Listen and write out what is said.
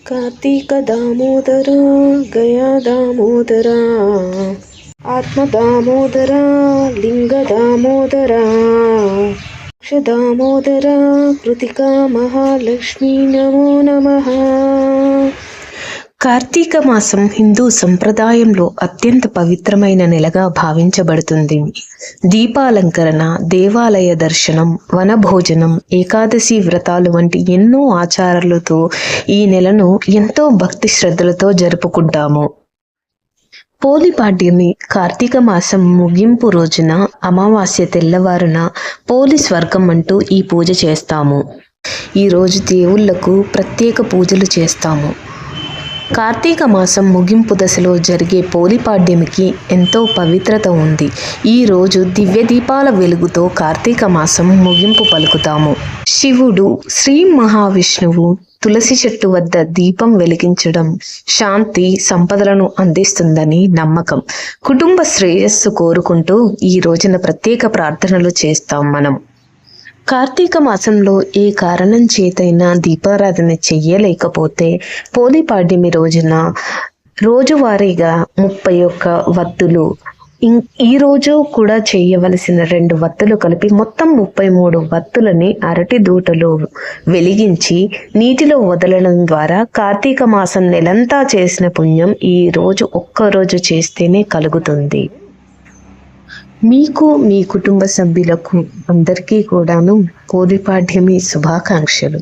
కార్తీక దామోదర గయా దామోదర ఆత్మ దామోదర లింగ దామోదర దామోదర కృతికా మహాలక్ష్మీ నమో నమః. కార్తీక మాసం హిందూ సంప్రదాయంలో అత్యంత పవిత్రమైన నెలగా భావించబడుతుంది. దీపాలంకరణ, దేవాలయ దర్శనం, వనభోజనం, ఏకాదశి వ్రతాలు వంటి ఎన్నో ఆచారాలతో ఈ నెలను ఎంతో భక్తి శ్రద్ధలతో జరుపుకుంటాము. పోలిపాడ్యమి కార్తీక మాసం ముగింపు రోజున అమావాస్య తెల్లవారున పోలి స్వర్గం అంటూ ఈ పూజ చేస్తాము. ఈరోజు దేవుళ్లకు ప్రత్యేక పూజలు చేస్తాము. కార్తీక మాసం ముగింపు దశలో జరిగే పోలిపాడ్యమికి ఎంతో పవిత్రత ఉంది. ఈరోజు దివ్య దీపాల వెలుగుతో కార్తీక మాసం ముగింపు పలుకుతాము. శివుడు శ్రీ మహావిష్ణువు తులసి చెట్టు వద్ద దీపం వెలిగించడం శాంతి సంపదలను అందిస్తుందని నమ్మకం. కుటుంబ శ్రేయస్సు కోరుకుంటూ ఈ రోజున ప్రత్యేక ప్రార్థనలు చేస్తాం మనం. కార్తీక మాసంలో ఏ కారణం చేతైనా దీపారాధన చెయ్యలేకపోతే పోలిపాడ్యమి రోజున రోజువారీగా 31 వత్తులు, ఈ రోజు కూడా చేయవలసిన 2 వత్తులు కలిపి మొత్తం 33 వత్తులని అరటి దూటలో వెలిగించి నీటిలో వదలడం ద్వారా కార్తీక మాసం నెలంతా చేసిన పుణ్యం ఈ రోజు ఒక్కరోజు చేస్తేనే కలుగుతుంది. మీకు, మీ కుటుంబ సభ్యులకు అందరికీ కూడాను పోలిపాడ్యమి శుభాకాంక్షలు.